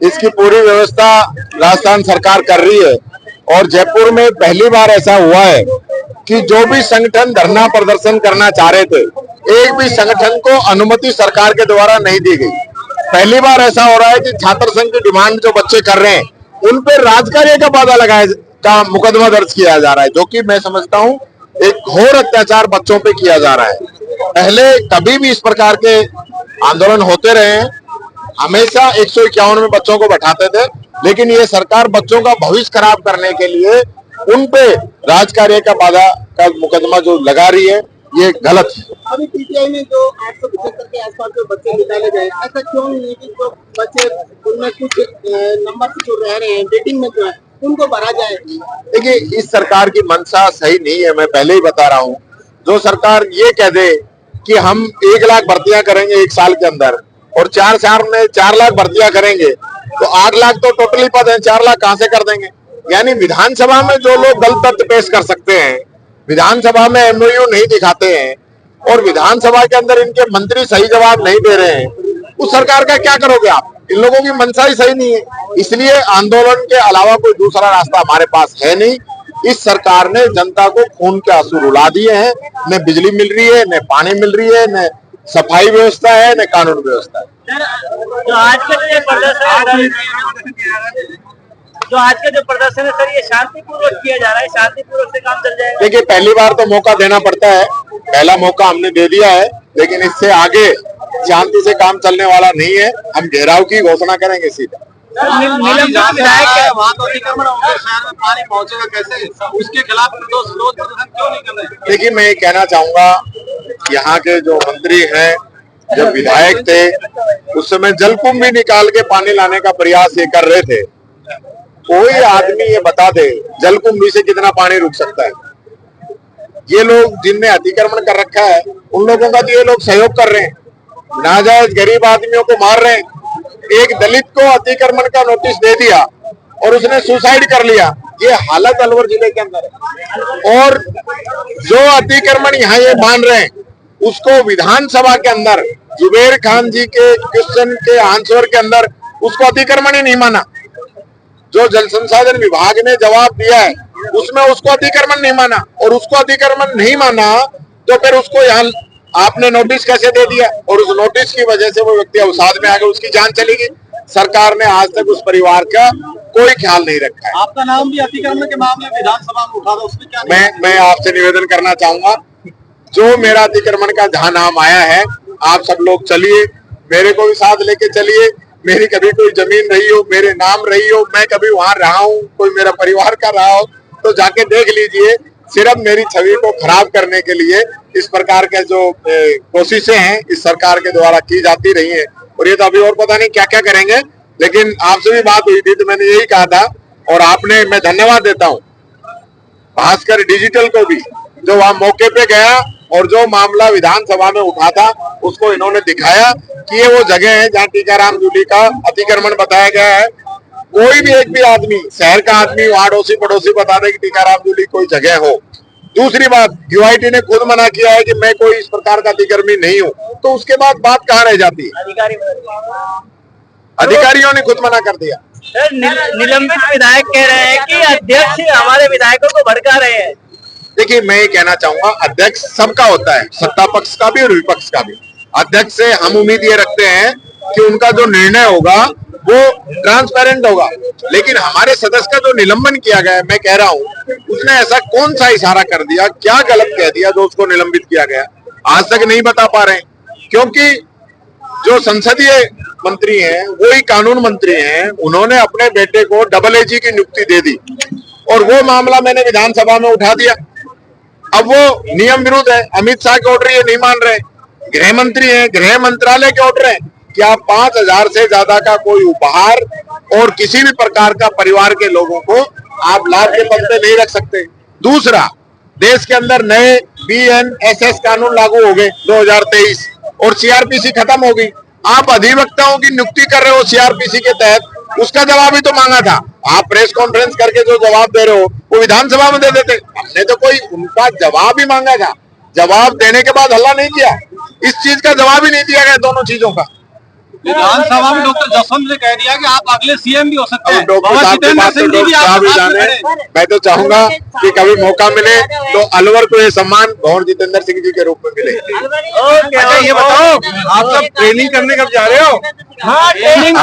इसकी पूरी व्यवस्था राजस्थान सरकार कर रही है। और जयपुर में पहली बार ऐसा हुआ है कि जो भी संगठन धरना प्रदर्शन करना चाह रहे थे, एक भी संगठन को अनुमति सरकार के द्वारा नहीं दी गई। पहली बार ऐसा हो रहा है कि छात्र संघ की डिमांड जो बच्चे कर रहे हैं, उन पर राजकार्य का बाधा लगाए का मुकदमा दर्ज किया जा रहा है, जो कि मैं समझता हूं एक घोर अत्याचार बच्चों पे किया जा रहा है। पहले कभी भी इस प्रकार के आंदोलन होते रहे हैं, हमेशा 151 में बच्चों को बैठाते थे, लेकिन ये सरकार बच्चों का भविष्य खराब करने के लिए उन पे राजकार्य का बाधा का मुकदमा जो लगा रही है, ये गलत है। अभी पीटीआई में जो 875 के आसपास जो बच्चे निकाले गए, ऐसा क्यों नहीं कि जो बच्चे उनमें कुछ नंबर से जो रह रहे हैं वेटिंग में जो है उनको भरा जाए? देखिए, इस सरकार की मंशा सही नहीं है, मैं पहले ही बता रहा हूँ। जो सरकार ये कह दे कि हम 1 लाख भर्तियां करेंगे 1 साल के अंदर और 4 साल में 4 लाख भर्तियां करेंगे, तो 8 लाख तो टोटली पद है, 4 लाख कहां से कर देंगे? यानी विधानसभा में जो लोग गलत तथ्य पेश कर सकते हैं, विधानसभा में एमओयू नहीं दिखाते हैं और विधानसभा के अंदर इनके मंत्री सही जवाब नहीं दे रहे हैं, उस सरकार का क्या करोगे आप? इन लोगों की मंशा ही सही नहीं है। इसलिए आंदोलन के अलावा कोई दूसरा रास्ता हमारे पास है नहीं। इस सरकार ने जनता को खून के आंसू रुला दिए हैं। न बिजली मिल रही है, न पानी मिल रही है, न सफाई व्यवस्था है, न कानून व्यवस्था है। जो आज का जो प्रदर्शन है सर, ये शांतिपूर्वक किया जा रहा है, शांतिपूर्वक से काम चल जाएगा? देखिए, पहली बार तो मौका देना पड़ता है, पहला मौका हमने दे दिया है, लेकिन इससे आगे शांति से काम चलने वाला नहीं है। हम घेराव की घोषणा करेंगे सीधा। उसके खिलाफ विरोध प्रदर्शन क्यों नहीं कर रहे? देखिए, मैं ये कहना चाहूंगा, यहाँ के जो मंत्री हैं, जब विधायक थे उस समय जलकुंभ भी निकाल के पानी लाने का प्रयास ये कर रहे थे। कोई आदमी ये बता दे जलकुंभी से कितना पानी रुक सकता है? ये लोग जिनने अतिक्रमण कर रखा है, उन लोगों का तो ये लोग सहयोग कर रहे हैं, नाजायज गरीब आदमियों को मार रहे हैं। एक दलित को अतिक्रमण का नोटिस दे दिया और उसने सुसाइड कर लिया। ये हालत अलवर जिले के अंदर है। और जो अतिक्रमण यहाँ ये मान रहे हैं, उसको विधानसभा के अंदर जुबेर खान जी के क्वेश्चन के आंसर के अंदर उसको अतिक्रमण ही नहीं माना। जो जल संसाधन विभाग ने जवाब दिया है उसमें उसको अतिक्रमण नहीं माना, और उसको अतिक्रमण नहीं माना तो फिर उसको यहाँ आपने नोटिस कैसे दे दिया? और उस नोटिस की वजह से वो व्यक्ति अवसाद में आ गया, उसकी जान चली गई। सरकार ने आज तक उस परिवार का कोई ख्याल नहीं रखा है। आपका नाम भी अतिक्रमण के मामले में विधानसभा में उठा था, उसमें क्या? मैं आपसे निवेदन करना चाहूंगा, जो मेरा अतिक्रमण का जहां नाम आया है, आप सब लोग चलिए, मेरे को भी साथ लेके चलिए। मेरी कभी कोई जमीन रही हो, मेरे नाम रही हो, मैं कभी वहां रहा हूं, कोई मेरा परिवार का रहा हो, तो जाके देख लीजिए। सिर्फ मेरी छवि को खराब करने के लिए इस प्रकार के जो कोशिशें हैं इस सरकार के द्वारा की जाती रही हैं, और ये तो अभी और पता नहीं क्या क्या करेंगे। लेकिन आपसे भी बात हुई थी तो मैंने यही कहा था, और आपने, मैं धन्यवाद देता हूँ भास्कर डिजिटल को भी, जो वहां मौके पे गया और जो मामला विधानसभा में उठा था उसको इन्होंने दिखाया कि ये वो जगह है जहाँ टीकाराम जूली का अतिक्रमण बताया गया है। कोई भी एक भी आदमी, शहर का आदमी, अड़ोसी पड़ोसी बता दे कि टीकाराम जूली कोई जगह हो। दूसरी बात, यूआईटी ने खुद मना किया है कि मैं कोई इस प्रकार का अतिक्रमी नहीं हूँ, तो उसके बाद बात कहाँ रह जाती है? अधिकारियों ने खुद मना कर दिया। निलंबित विधायक कह रहे हैं कि अध्यक्ष हमारे विधायकों को भड़का रहे हैं। देखिए, मैं ये कहना चाहूंगा, अध्यक्ष सबका होता है, सत्ता पक्ष का भी और विपक्ष का भी। अध्यक्ष से हम उम्मीद ये रखते हैं कि उनका जो निर्णय होगा वो ट्रांसपेरेंट होगा, लेकिन हमारे सदस्य का जो निलंबन किया गया है, मैं कह रहा हूँ उसने ऐसा कौन सा इशारा कर दिया, क्या गलत कह दिया जो उसको निलंबित किया गया, आज तक नहीं बता पा रहे हैं। क्योंकि जो संसदीय मंत्री हैं वो ही कानून मंत्री हैं, उन्होंने अपने बेटे को डबल एजी की नियुक्ति दे दी और वो मामला मैंने विधानसभा में उठा दिया। अब वो नियम विरुद्ध है, अमित शाह के ऑर्डर ये नहीं मान रहे, गृह मंत्री हैं, गृह मंत्रालय के ऑर्डर है कि आप 5000 से ज्यादा का कोई उपहार और किसी भी प्रकार का परिवार के लोगों को आप लाभ के पद पे नहीं रख सकते। दूसरा, देश के अंदर नए बीएनएसएस कानून लागू हो गए 2023 और सीआरपीसी खत्म हो गई। आप अधिवक्ताओं की नियुक्ति कर रहे हो सीआरपीसी के तहत, उसका जवाब ही तो मांगा था। आप प्रेस कॉन्फ्रेंस करके जो जवाब दे रहे हो वो विधानसभा में दे देते। हमने तो कोई उनका जवाब ही मांगा था, जवाब देने के बाद हल्ला नहीं किया, इस चीज का जवाब ही नहीं दिया गया, दोनों चीजों का। विधानसभा में डॉक्टर जसवंत ने कह दिया कि आप अगले सीएम भी हो सकते हैं। डॉक्टर बाबा साहब के जितेंद्र पास तो सिंह जी भी डॉक्टर साहब आपके ही साथ में जाने। खड़े हैं। मैं तो चाहूंगा कि कभी मौका मिले तो अलवर को ये सम्मान भंवर जितेंद्र सिंह जी के रूप में मिले। ओके, अच्छा ये बताओ, आप सब ट्रेनिंग करने कब जा रहे हो? हाँ, ट्रेनिंग